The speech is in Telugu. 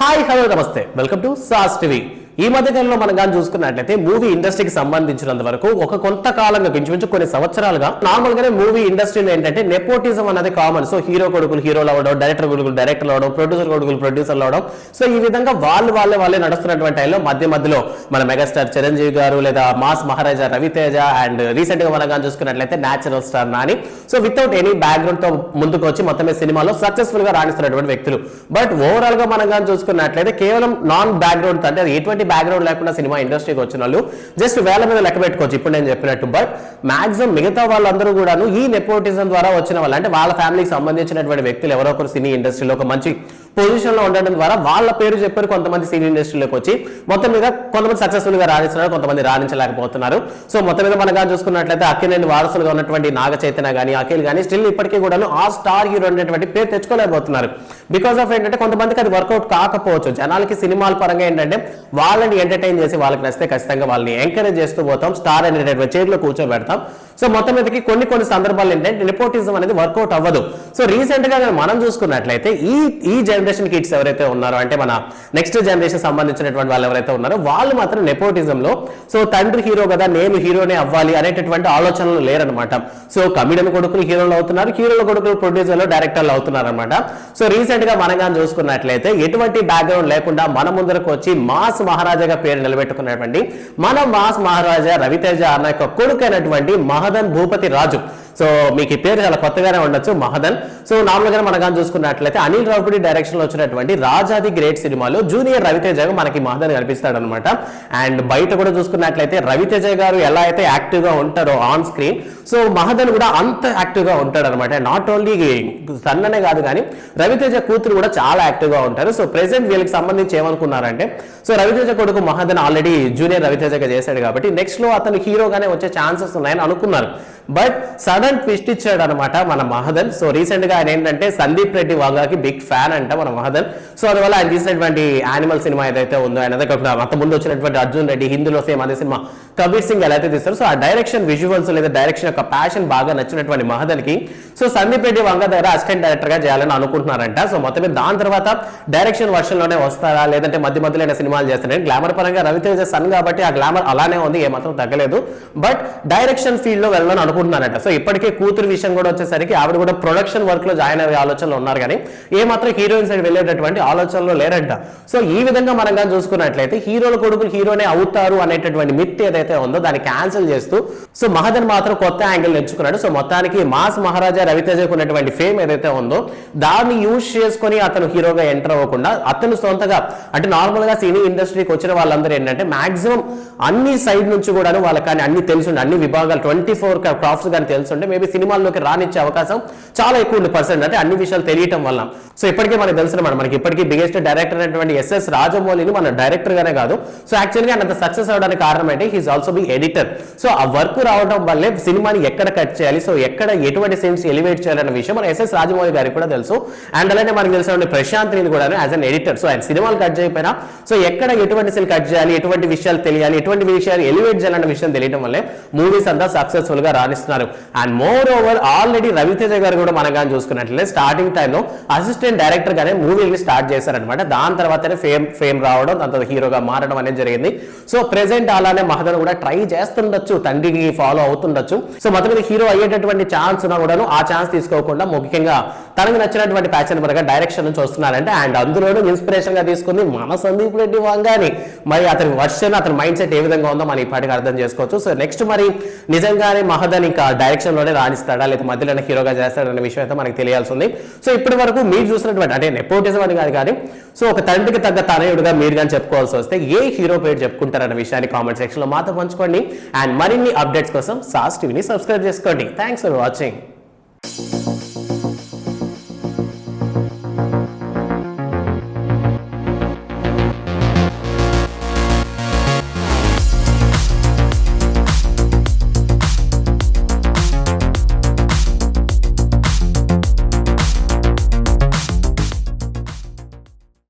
హాయ్ హలో నమస్తే వెల్కమ్ టు సాస్ టీవీ. ఈ మధ్యకాలంలో మనం కానీ చూసుకున్నట్లయితే మూవీ ఇండస్ట్రీకి సంబంధించినంత వరకు ఒక కొంతకాలంగా ఇంచుమించు కొన్ని సంవత్సరాలుగా నార్మల్ గానే మూవీ ఇండస్ట్రీలో ఏంటంటే నెపోటిజం అనేది కామన్. సో హీరో కొడుకులు హీరోలు అవడం, డైరెక్టర్ కొడుకులు డైరెక్టర్లు అవడం, ప్రొడ్యూసర్ కొడుకులు ప్రొడ్యూసర్లు అవడం. సో ఈ విధంగా వాళ్ళే నడుస్తున్నటువంటి టైంలో మధ్యలో మన మెగాస్టార్ చిరంజీవి గారు లేదా mass Maharaja Raviteja and recent గా మనం కానీ చూసుకున్నట్లయితే natural star Nani so without any background తో ముందుకు వచ్చి మొత్తమే సినిమాలో సక్సెస్ఫుల్ గా రాణిస్తున్నటువంటి వ్యక్తులు. బట్ ఓవరాల్ గా మనం కానీ చూసుకున్నట్లయితే కేవలం నాన్ బ్యాక్గ్రౌండ్ అంటే ఎటువంటి బ్యాక్గ్రౌండ్ లేకుండా సినిమా ఇండస్ట్రీకి వచ్చిన వాళ్ళు జస్ట్ వేల మీద లెక్క పెట్టుకోవచ్చు ఇప్పుడు నేను చెప్పినట్టు. బట్ మాక్సిమం మిగతా వాళ్ళందరూ కూడాను ఈ నెపోటిజం ద్వారా వచ్చిన వాళ్ళు అంటే వాళ్ళ ఫ్యామిలీకి సంబంధించినటువంటి వ్యక్తులు ఎవరో ఒకరు సినీ ఇండస్ట్రీలో ఒక మంచి పొజిషన్ లో ఉండడం ద్వారా వాళ్ళ పేరు చెప్పారు కొంతమంది సినీ ఇండస్ట్రీలోకి వచ్చి మొత్తం మీద కొంతమంది సక్సెస్ఫుల్ గా రాణిస్తున్నారు, కొంతమంది రాణించలేకపోతున్నారు. సో మొత్తం మీద మనం చూసుకున్నట్లయితే అఖిలేని వారసులుగా ఉన్నటువంటి నాగ చైతన్య గానీ అఖిల్ గానీ స్టిల్ ఇప్పటికీ కూడా ఆ స్టార్ హీరో అనేటువంటి పేరు తెచ్చుకోలేకపోతున్నారు. బికాస్ ఆఫ్ ఏంటంటే కొంతమందికి అది వర్కౌట్ కాకపోవచ్చు. జనాలకి సినిమాల పరంగా ఏంటంటే వాళ్ళని ఎంటర్టైన్ చేసి వాళ్ళకి నచ్చితే ఖచ్చితంగా వాళ్ళని ఎంకరేజ్ చేస్తూ పోతాం, స్టార్ అనేటువంటి చైర్లో కూర్చోబెడతాం. సో మొత్తం మీదకి కొన్ని సందర్భాలు ఏంటంటే నెపోటిజం అనేది వర్కౌట్ అవ్వదు. సో రీసెంట్ గా మనం చూసుకున్నట్లయితే ఈ జనరేషన్ కిడ్స్ ఎవరైతే ఉన్నారో అంటే మన నెక్స్ట్ జనరేషన్ సంబంధించినటువంటి వాళ్ళు ఎవరైతే ఉన్నారో వాళ్ళు మాత్రం నెపోటిజం లో సో తండ్రి హీరో కదా నేను హీరోనే అవ్వాలి అనేటటువంటి ఆలోచనలు లేరనమాట. సో కమిడియన్ కొడుకులు హీరోలు అవుతున్నారు, హీరోల కొడుకులు ప్రొడ్యూసర్లు డైరెక్టర్లు అవుతున్నారు అనమాట. సో రీసెంట్ గా మనం కానీ చూసుకున్నట్లయితే ఎటువంటి బ్యాక్గ్రౌండ్ లేకుండా మన ముందరకు వచ్చి మాస్ మహారాజాగా పేరు నిలబెట్టుకున్నటువంటి మన మాస్ మహారాజా రవితేజ అన్న యొక్క కొడుకైనటువంటి మహదన్ భూపతి రాజు. సో మీకు ఈ పేరు చాలా కొత్తగానే ఉండొచ్చు మహదన్. సో నార్మల్ గా మనం కానీ చూసుకున్నట్లయితే అనిల్ రావుపూడి డైరెక్షన్ లో వచ్చినటువంటి రాజాది గ్రేట్ సినిమాలో జూనియర్ రవితేజగా మనకి మహదన్ కనిపిస్తాడు అనమాట. అండ్ బయట కూడా చూసుకున్నట్లయితే రవితేజ గారు ఎలా అయితే యాక్టివ్ గా ఉంటారో ఆన్ స్క్రీన్ సో మహదన్ కూడా అంత యాక్టివ్ గా ఉంటాడు అనమాట. నాట్ ఓన్లీ సన్ననే కాదు కానీ రవితేజ కూతురు కూడా చాలా యాక్టివ్ గా ఉంటారు. సో ప్రెసెంట్ వీళ్ళకి సంబంధించి ఏమనుకున్నారంటే సో రవితేజ కొడుకు మహదన్ ఆల్రెడీ జూనియర్ రవితేజగా చేశాడు కాబట్టి నెక్స్ట్ లో అతను హీరోగానే వచ్చే ఛాన్సెస్ ఉన్నాయని అనుకున్నారు. బట్ సడన్ ట్విస్ట్ ఇచ్చాడు అనమాట మన మహదన్. సో రీసెంట్ గా ఆయన ఏంటంటే సందీప్ రెడ్డి వాగాకి బిగ్ ఫ్యాన్ అంట మన మహదన్. సో అందువల్ల ఆయన తీసినటువంటి యానిమల్ సినిమా ఏదైతే ఉందో ఆయన అంత ముందు వచ్చినటువంటి అర్జున్ రెడ్డి హిందీలో సేమ్ అదే సినిమా కబీర్ సింగ్ ఎలా అయితే తీస్తారు సో ఆ డైరెక్షన్ విజువల్స్ లేదా డైరెక్షన్ యొక్క ప్యాషన్ బాగా నచ్చినటువంటి మహదన్ కి సో సందీప్ రెడ్డి వంగ దగ్గర అసిస్టెంట్ డైరెక్టర్ గా చేయాలని అనుకుంటున్నారంట. సో మొత్తం దాని తర్వాత డైరెక్షన్ వర్షన్ లోనే వస్తారా లేదంటే మధ్యలో సినిమాలు చేస్తారని గ్లామర్ పరంగా రవితేజ సన్ కాబట్టి ఆ గ్లామర్ అలానే ఉంది, ఏమాత్రం తగ్గలేదు. బట్ డైరెక్షన్ ఫీల్డ్ లో వెళ్ళాలని అనుకుంటున్నారంట. సో ఇప్పటికే కూతురు విషయం కూడా వచ్చేసరికి ఆవిడ కూడా ప్రొడక్షన్ వర్క్ లో జాయిన్ అయ్యే ఆలోచనలు ఉన్నారు కానీ ఏమాత్రం హీరోయిన్ సైడ్ వెళ్ళేటటువంటి ఆలోచనలు లేరంట. సో ఈ విధంగా మనం కానీ చూసుకున్నట్లయితే హీరోల కొడుకులు హీరోనే అవుతారు అనేటటువంటి మిత్ ఏదైతే ఉందో దాన్ని క్యాన్సిల్ చేస్తూ సో మహదన్ మాత్రం కొత్త యాంగిల్ ఎంచుకున్నాడు. సో మొత్తానికి మాస్ మహారాజా రవితేజకు ఉన్నటువంటి ఫేమ్ ఏదైతే ఉందో దాన్ని యూజ్ చేసుకుని అతను హీరోగా ఎంటర్ అవ్వకుండా అతను సొంతగా అంటే నార్మల్ గా సినీ ఇండస్ట్రీకి వచ్చిన వాళ్ళందరూ ఏంటంటే మాక్సిమం అన్ని సైడ్ నుంచి కూడా వాళ్ళకి కానీ అన్ని తెలుసుండే అన్ని విభాగాలు 24 క్రాఫ్ట్స్ కానీ తెలుసుంటే మేబీ సినిమాల్లోకి రానిచ్చే అవకాశం చాలా ఎక్కువ ఉంది పర్సెంట్ అంటే అన్ని విషయాలు తెలియటం వల్ల. సో ఇప్పటికే మనకి తెలిసిన మనకి ఇప్పటికీ బిగ్గెస్ట్ డైరెక్టర్ అయినటువంటి ఎస్ఎస్ రాజమౌళిని మన డైరెక్టర్ గానే కాదు సో యాక్చువల్గా అంత సక్సెస్ అవడానికి కారణం అంటే he's also be editor. So ఆ వర్క్ రావడం వల్లే సినిమాని ఎక్కడ కట్ చేయాలి సో ఎక్కడ ఎటువంటి సీన్స్ ఎలివేట్ చేయాలన్న విషయం మన ఎస్ఎస్ రాజమౌళి గారికి కూడా తెలుసు. అండ్ అలానే మనకి తెలిసిన ప్రశాంత్ నీల్ కూడా యాజ్ అన్ ఎడిటర్ సో ఆయన సినిమాలు కట్ చేయకపోయినా సో ఎక్కడ ఎటువంటి సీన్ కట్ చేయాలి ఎటువంటి విషయాలు తెలియాలి ఎటువంటి విషయాలు ఎలివేట్ చేయాలన్న విషయం తెలియడం వల్లే మూవీస్ అంతా సక్సెస్ఫుల్ గా రాణిస్తున్నారు. And moreover already Ravi Teja garu కూడా మనం కానీ చూసుకున్నట్లయితే స్టార్టింగ్ టైంలో అసిస్టెంట్ డైరెక్టర్ గానే మూవీని స్టార్ట్ చేశారనమాట. దాని తర్వాతనే ఫేమ్ రావడం దాని తర్వాత హీరోగా మారడం అనేది జరిగింది. సో ప్రెసెంట్ అలానే మహదన్ కూడా ట్రై చేస్తుండొచ్చు, తండ్రికి ఫాలో అవుతుండొచ్చు. సో మొత్తం మీద హీరో అయ్యేటటువంటి ఛాన్స్ ఉన్నా కూడా ఆ ఛాన్స్ తీసుకోకుండా ముఖ్యంగా తనకు నచ్చినటువంటి ప్యాషన్ పరంగా డైరెక్షన్ నుంచి వస్తున్నారంటే అండ్ అందులోనూ ఇన్స్పిరేషన్ గా తీసుకుంది మన సందీప్ రెడ్డి వంగాని. మరి అతని వర్షన్ అతని మైండ్ సెట్ ఏ విధంగా ఉందో మనం ఇప్పటికి అర్థం చేసుకోవచ్చు. సో నెక్స్ట్ మరి నిజంగానే మహదన్ ఇంకా డైరెక్షన్ లోనే రాణిస్తాడా లేదా మధ్యలోనే హీరోగా చేస్తాడనే విషయం అయితే మనకి తెలియాల్సి ఉంది. సో ఇప్పటి వరకు మీరు చూసినటువంటి అంటే నెపోటిజం అని కాదు కానీ సో ఒక తండ్రికి తగ్గ తనయుడుగా మీరు కానీ చెప్పుకోవాల్సి వస్తే ఏ హీరో పేరు చెప్పుకుంటారన్న విషయాన్ని కామెంట్ సెక్షన్ లో మాతో పంచుకోండి. అండ్ మరిన్ని అప్డేట్స్ కోసం సాస్ టీవీని సబ్స్క్రైబ్ చేసుకోండి. Thanks for watching.